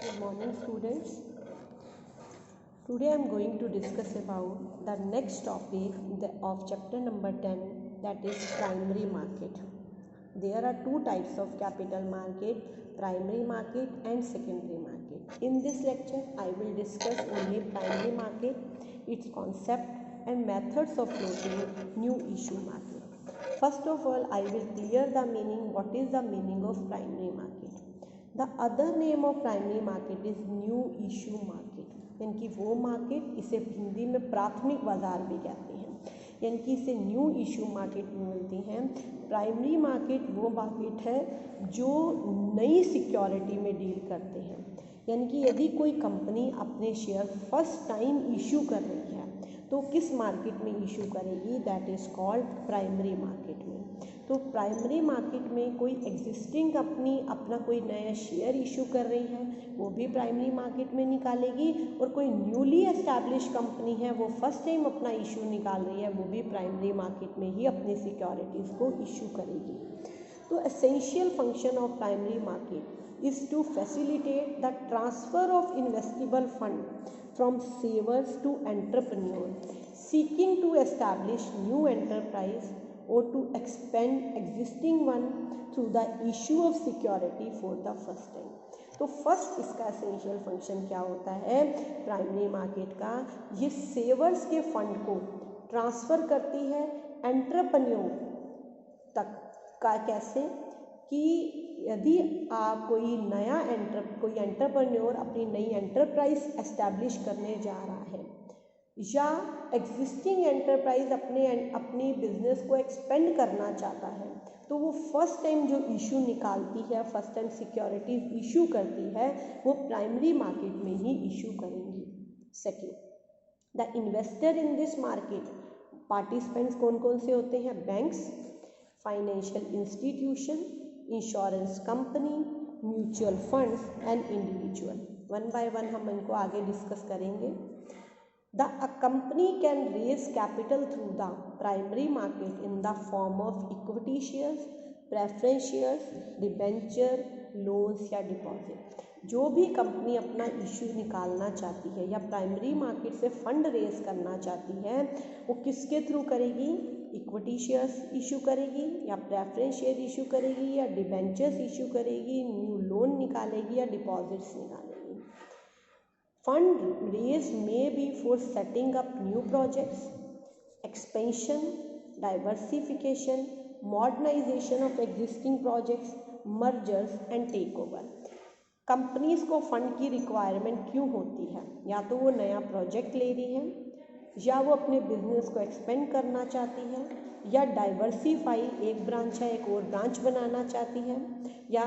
Good morning, students. Today I am going to discuss about the next topic of chapter number 10, that is primary market. There are two types of capital market, primary market and secondary market. In this lecture I will discuss only primary market, its concept and methods of floating new issue market. First of all, I will clear the meaning. What is the meaning of primary market? The other name of primary market is new issue market, यानी कि वो market, इसे हिंदी में प्राथमिक बाजार भी कहते हैं, यानी कि इसे न्यू इशू मार्केट में मिलती हैं। प्राइमरी मार्केट वो मार्केट है जो नई सिक्योरिटी में डील करते हैं, यानी कि यदि कोई कंपनी अपने शेयर फर्स्ट टाइम इशू कर रही है तो किस मार्केट में इशू करेगी, that is called primary market में। तो प्राइमरी मार्केट में कोई एग्जिस्टिंग कंपनी अपना कोई नया शेयर इशू कर रही है वो भी प्राइमरी मार्केट में निकालेगी, और कोई न्यूली एस्टैब्लिश कंपनी है वो फर्स्ट टाइम अपना इशू निकाल रही है वो भी प्राइमरी मार्केट में ही अपनी सिक्योरिटीज़ को इशू करेगी। तो essential function of primary market is to facilitate the transfer of investible fund from savers to entrepreneurs seeking to establish new enterprise or to expand existing one through the issue of security for the first time। तो first इसका essential function क्या होता है primary market का, ये सेवर्स के fund को transfer करती है एंटरप्रेन्योर तक का। कैसे कि यदि आप कोई एंटरप्रेन्योर अपनी नई एंटरप्राइज एस्टैब्लिश करने जा रहा है या एग्जिस्टिंग एंटरप्राइज अपनी बिजनेस को एक्सपेंड करना चाहता है, तो वो फर्स्ट टाइम जो इशू निकालती है, फर्स्ट टाइम सिक्योरिटीज इशू करती है, वो प्राइमरी मार्केट में ही इशू करेंगी। Second, the investor in this market participants कौन कौन से होते हैं, banks, financial institution, insurance company, mutual funds and individual. One by one हम इनको आगे डिस्कस करेंगे। A company can raise capital through the primary market in the form of equity shares, preference shares, debenture, loans या deposit. जो भी company अपना issue निकालना चाहती है या प्राइमरी मार्केट से फंड रेज करना चाहती है वो किसके थ्रू करेगी, इक्विटी शेयर्स इशू करेगी या प्रेफरेंस शेयर इशू करेगी या डिबेंचर्स इशू करेगी, न्यू लोन निकालेगी या डिपॉजिट्स निकालेगी। Fund raise may be for setting up new projects, expansion, diversification, modernisation of existing projects, mergers and take over. Companies को fund की रिक्वायरमेंट क्यों होती है, या तो वो नया प्रोजेक्ट ले रही है, या वो अपने बिजनेस को एक्सपेंड करना चाहती है, या डाइवर्सिफाई, एक ब्रांच है एक और ब्रांच बनाना चाहती है, या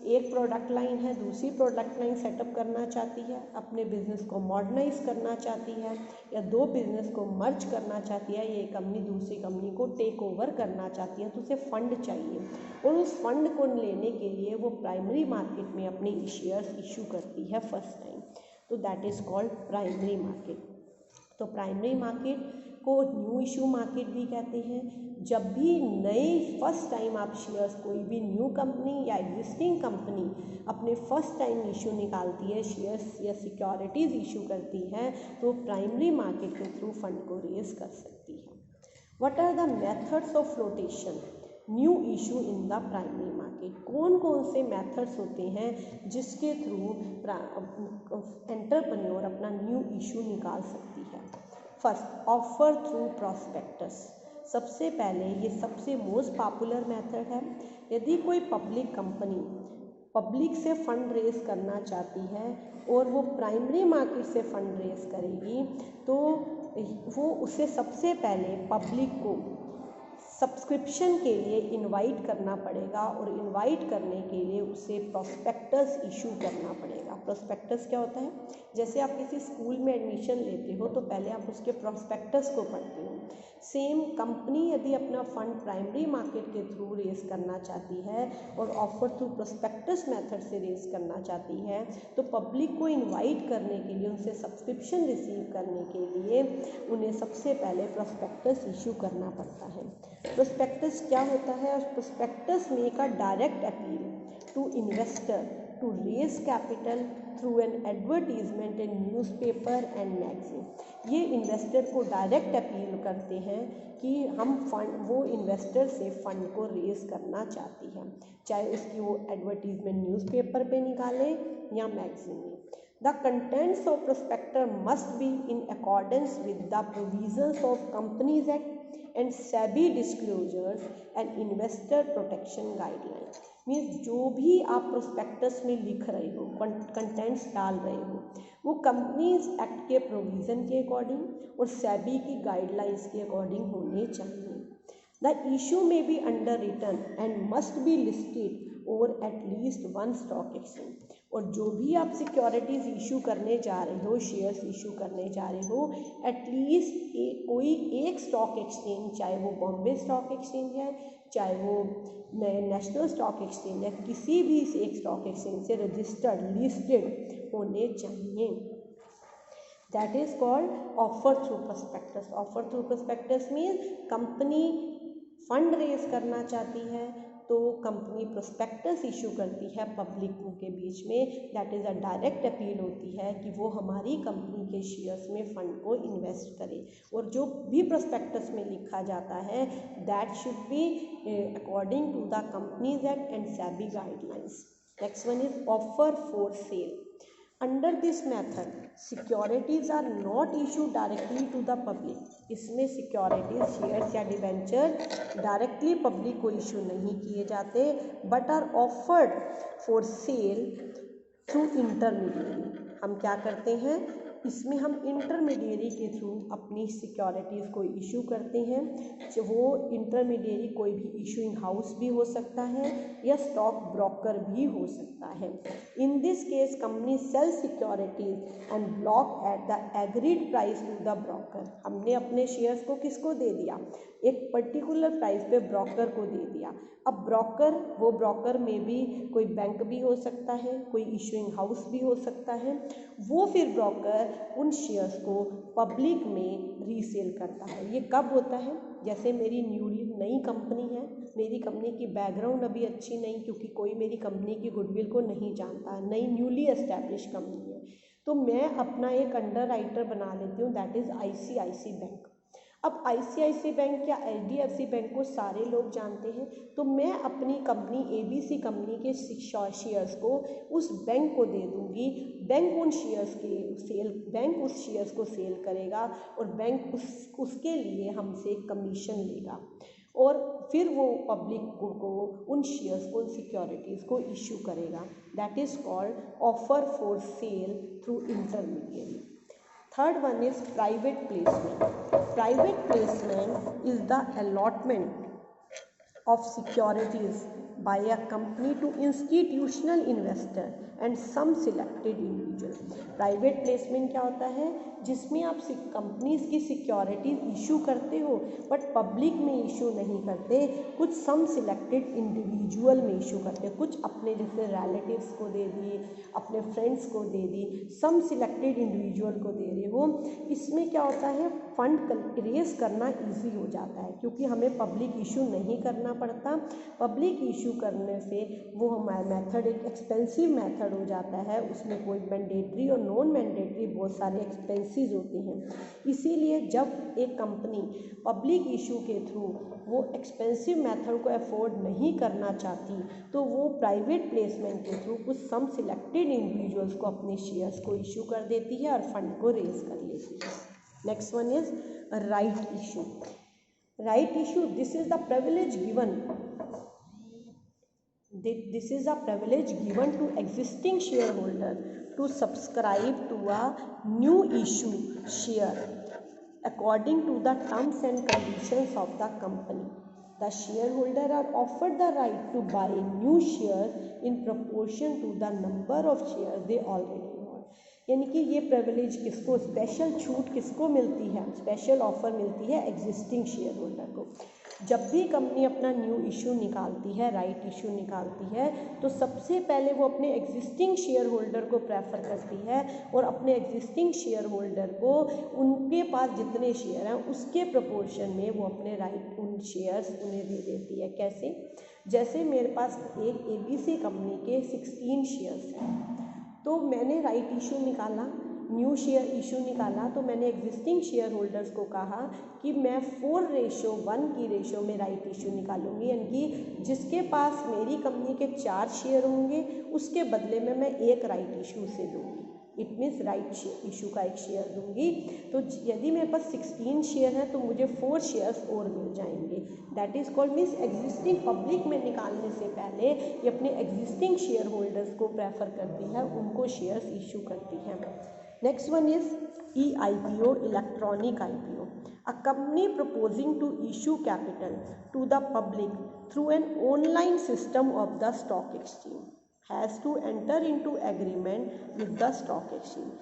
एक प्रोडक्ट लाइन है दूसरी प्रोडक्ट लाइन सेटअप करना चाहती है, अपने बिजनेस को मॉडर्नाइज करना चाहती है, या दो बिजनेस को मर्ज करना चाहती है, ये कंपनी दूसरी कंपनी को टेक ओवर करना चाहती है, तो उसे फंड चाहिए और उस फंड को लेने के लिए वो प्राइमरी मार्केट में अपने शेयर्स इशू करती है फर्स्ट टाइम। तो that is called primary market. तो प्राइमरी मार्केट को न्यू इशू मार्केट भी कहते हैं। जब भी नए फर्स्ट टाइम आप शेयर्स, कोई भी न्यू कंपनी या एग्जिस्टिंग कंपनी अपने फर्स्ट टाइम इशू निकालती है, शेयर्स या सिक्योरिटीज़ इशू करती है, तो प्राइमरी मार्केट के थ्रू फंड को रेज कर सकती है। What are the methods of flotation new issue in the primary market? कौन कौन से मेथड्स होते हैं जिसके थ्रू एंटरप्रेन्योर अपना न्यू इशू निकाल सकती है? First, offer through prospectus. सबसे पहले ये सबसे मोस्ट पॉपुलर मेथड है। यदि कोई पब्लिक कंपनी पब्लिक से फंड रेज करना चाहती है और वो प्राइमरी मार्केट से फंड रेज करेगी, तो वो उसे सबसे पहले पब्लिक को सब्सक्रिप्शन के लिए इनवाइट करना पड़ेगा, और इनवाइट करने के लिए उसे प्रॉस्पेक्टस इशू करना पड़ेगा। प्रॉस्पेक्टस क्या होता है, जैसे आप किसी स्कूल में एडमिशन लेते हो तो पहले आप उसके प्रॉस्पेक्टस को पढ़ते हो। सेम कंपनी यदि अपना फंड प्राइमरी मार्केट के थ्रू रेज करना चाहती है और ऑफर थ्रू प्रॉस्पेक्टस मेथड से रेज करना चाहती है, तो पब्लिक को इनवाइट करने के लिए, उनसे सब्सक्रिप्शन रिसीव करने के लिए उन्हें सबसे पहले प्रॉस्पेक्टस इशू करना पड़ता है। प्रोस्पेक्टस क्या होता है? Prospectus make a direct appeal to investor to raise capital through an advertisement in newspaper and magazine. ये इन्वेस्टर को डायरेक्ट अपील करते हैं कि हम फंड, वो इन्वेस्टर से फंड को रेज करना चाहती है, चाहे उसकी वो एडवर्टीजमेंट न्यूज़पेपर पे निकाले या मैगजीन में. The contents of prospectus must be in accordance with the provisions of Companies Act and SEBI disclosures and investor protection guidelines. Means जो भी आप प्रोस्पेक्टस में लिख रहे हो, कंटेंट्स डाल रहे हो, वो कंपनीज एक्ट के प्रोविज़न के अकॉर्डिंग और सेबी की गाइडलाइंस के अकॉर्डिंग होने चाहिए. द इशू में be underwritten and must be listed और एटलीस्ट वन स्टॉक एक्सचेंज. और जो भी आप सिक्योरिटीज़ इशू करने जा रहे हो, शेयर्स इशू करने जा रहे हो, एटलीस्ट कोई एक स्टॉक एक्सचेंज, चाहे वो बॉम्बे स्टॉक एक्सचेंज है, चाहे वो नेशनल स्टॉक एक्सचेंज है, किसी भी एक स्टॉक एक्सचेंज से रजिस्टर्ड लिस्टेड होने चाहिए. That is called offer through prospectus. Offer through prospectus means company fund raise करना चाहती है तो कंपनी प्रोस्पेक्टस इशू करती है पब्लिक के बीच में. That is a direct appeal होती है कि वो हमारी कंपनी के शेयर्स में फ़ंड को इन्वेस्ट करे. और जो भी प्रोस्पेक्टस में लिखा जाता है that should be according to the companies act and SEBI guidelines. Next one is offer for sale. Under this method, securities are not issued directly to the public. इसमें सिक्योरिटीज, शेयर्स या डिवेंचर डायरेक्टली पब्लिक को issue नहीं किए जाते, but are offered for sale through intermediary. हम क्या करते हैं, इसमें हम इंटरमीडिएरी के थ्रू अपनी सिक्योरिटीज़ को इशू करते हैं. वो इंटरमीडिएरी कोई भी इशूइंग हाउस भी हो सकता है या स्टॉक ब्रोकर भी हो सकता है. In this case company sell securities and block at the agreed price to the broker. हमने अपने शेयर्स को किसको दे दिया, एक पर्टिकुलर प्राइस पे ब्रोकर को दे दिया. अब ब्रोकर, वो ब्रोकर में भी कोई बैंक भी हो सकता है, कोई इशूइंग हाउस भी हो सकता है. वो फिर ब्रोकर उन शेयर्स को पब्लिक में रीसेल करता है. ये कब होता है, जैसे मेरी नई कंपनी है, मेरी कंपनी की बैकग्राउंड अभी अच्छी नहीं, क्योंकि कोई मेरी कंपनी की गुडविल को नहीं जानता, नई न्यूली एस्टैब्लिश कंपनी है, तो मैं अपना एक अंडर राइटर बना लेती हूँ, दैट इज़ ICICI बैंक. अब ICICI बैंक या HDFC बैंक को सारे लोग जानते हैं, तो मैं अपनी कंपनी ABC कंपनी के शेयर्स को उस बैंक को दे दूंगी. बैंक उस शेयर्स को सेल करेगा और बैंक उसके लिए हमसे कमीशन लेगा और फिर वो पब्लिक को उन शेयर्स को, सिक्योरिटीज़ को इशू करेगा. That is called offer for sale through intermediary. Third one is private placement. Private placement is the allotment of securities by a company to institutional investor and some selected individual. Private placement क्या होता है, जिसमें आप companies की securities issue करते हो but public में issue नहीं करते, कुछ सम सिलेक्टेड इंडिविजुअल में इशू करते हो. कुछ अपने जैसे रिलेटिव्स को दे दी, अपने फ्रेंड्स को दे दी, सम सिलेक्टेड इंडिविजुअल को दे रहे हो. इसमें क्या होता है, फंड रेज करना इजी हो जाता है क्योंकि हमें पब्लिक इशू नहीं करना पड़ता. पब्लिक इशू करने से वो हमारा मेथड एक एक्सपेंसिव मेथड हो जाता है. उसमें कोई मैंडेटरी और नॉन मैंडेटरी बहुत सारे एक्सपेंसेस होते हैं. इसीलिए जब एक कंपनी पब्लिक इशू के थ्रू वो एक्सपेंसिव मेथड को अफोर्ड नहीं करना चाहती तो वो प्राइवेट प्लेसमेंट के थ्रू कुछ सम सिलेक्टेड इंडिविजुअल्स को अपने शेयर्स को इशू कर देती है और फंड को रेज कर लेती है. Next one is right issue. Right issue, this is the privilege given to existing shareholder to subscribe to a new issue share according to the terms and conditions of the company. The shareholder are offered the right to buy new shares in proportion to the number of shares they already own. यानी कि ये privilege किसको, special छूट किसको मिलती है, special offer मिलती है एग्जिस्टिंग शेयर होल्डर को. जब भी कंपनी अपना न्यू इशू निकालती है, राइट इशू निकालती है, तो सबसे पहले वो अपने एग्जिस्टिंग शेयर होल्डर को प्रेफर करती है और अपने एग्जिस्टिंग शेयर होल्डर को उनके पास जितने शेयर हैं उसके प्रोपोर्शन में वो अपने राइट उन शेयर्स उन्हें दे देती है. कैसे, जैसे मेरे पास एक ABC कंपनी के 16 शेयर्स हैं, तो मैंने राइट इशू निकाला, न्यू शेयर इशू निकाला, तो मैंने एग्जिस्टिंग शेयर होल्डर्स को कहा कि मैं 4:1 की रेशो में राइट इशू निकालूंगी, यानी कि जिसके पास मेरी कंपनी के 4 शेयर होंगे उसके बदले में मैं एक राइट इशू से दूंगी। इट मीन्स राइट इशू का एक शेयर दूंगी। तो यदि मेरे पास 16 शेयर हैं तो मुझे 4 शेयर्स और मिल जाएंगे। That is called, means existing public में निकालने से पहले ये अपने एग्जिस्टिंग शेयर होल्डर्स को प्रेफर करती है, उनको शेयर्स इशू करती है। Next one is EIPO, electronic IPO, a company proposing to issue capital to the public through an online system of the stock exchange has to enter into agreement with the stock exchange।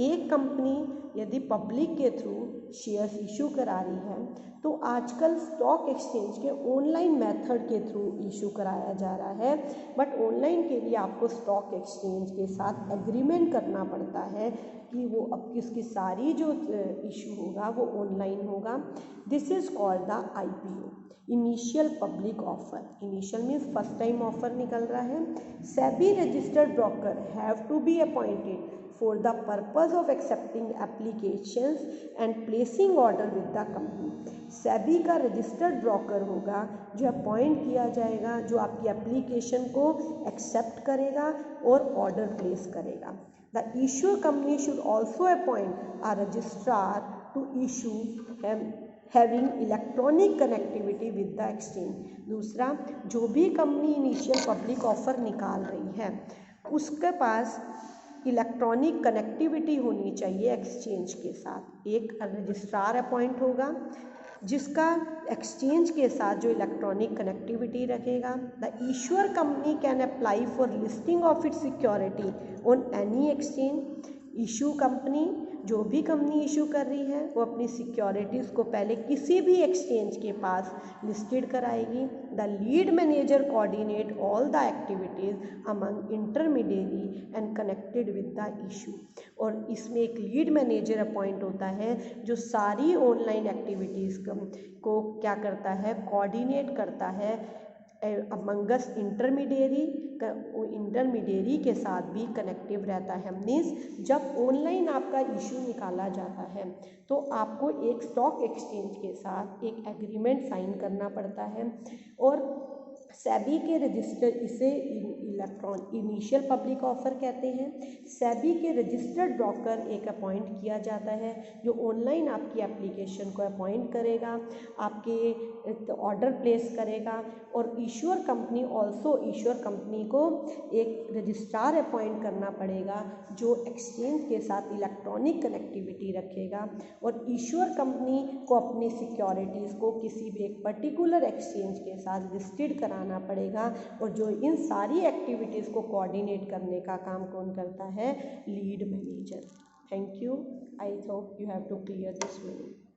एक company यदि public के through shares issue करा रही है तो आजकल stock exchange के online method के थ्रू इशू कराया जा रहा है, बट ऑनलाइन के लिए आपको स्टॉक एक्सचेंज के साथ एग्रीमेंट करना पड़ता है कि वो अब किसकी सारी जो इशू होगा वो ऑनलाइन होगा। This is called the IPO, initial public offer. Initial means first time offer निकल रहा है। SEBI registered broker have to be appointed for the purpose of accepting applications and placing order with the company। SEBI का registered broker होगा जो appoint किया जाएगा, जो आपकी एप्लीकेशन को एक्सेप्ट करेगा और ऑर्डर प्लेस करेगा। The issuer company should also appoint a registrar to issue having electronic connectivity with the exchange. दूसरा, जो भी कंपनी इनिशियल पब्लिक ऑफर निकाल रही है उसके पास इलेक्ट्रॉनिक कनेक्टिविटी होनी चाहिए एक्सचेंज के साथ। एक रजिस्ट्रार अपॉइंट होगा जिसका एक्सचेंज के साथ जो इलेक्ट्रॉनिक कनेक्टिविटी रखेगा। The issuer company can apply for listing of its security on any exchange. Issue company, जो भी कंपनी इशू कर रही है वो अपनी सिक्योरिटीज़ को पहले किसी भी एक्सचेंज के पास लिस्टेड कराएगी। The lead manager coordinate all the activities among intermediary and connected with the issue. और इसमें एक लीड मैनेजर अपॉइंट होता है जो सारी ऑनलाइन एक्टिविटीज़ को क्या करता है, कोऑर्डिनेट करता है अमंगस इंटरमीडियरी के साथ भी कनेक्टिव रहता है। मीन्स जब ऑनलाइन आपका इशू निकाला जाता है तो आपको एक स्टॉक एक्सचेंज के साथ एक एग्रीमेंट साइन करना पड़ता है। और सेबी के रजिस्टर, इसे इनिशियल पब्लिक ऑफर कहते हैं। सेबी के रजिस्टर्ड ब्रोकर एक अपॉइंट किया जाता है जो ऑनलाइन आपकी एप्लीकेशन को अपॉइंट करेगा, आपके ऑर्डर प्लेस करेगा। और issuer company also, issuer company को एक रजिस्ट्रार अपॉइंट करना पड़ेगा जो एक्सचेंज के साथ इलेक्ट्रॉनिक कनेक्टिविटी रखेगा। और इश्यूअर कंपनी को अपनी सिक्योरिटीज़ को किसी भी एक पर्टिकुलर एक्सचेंज के साथ लिस्टेड कराना पड़ेगा। और जो इन सारी एक्टिविटीज़ को कोऑर्डिनेट करने का काम कौन करता है, lead manager. Thank you. I hope you have to clear this meaning.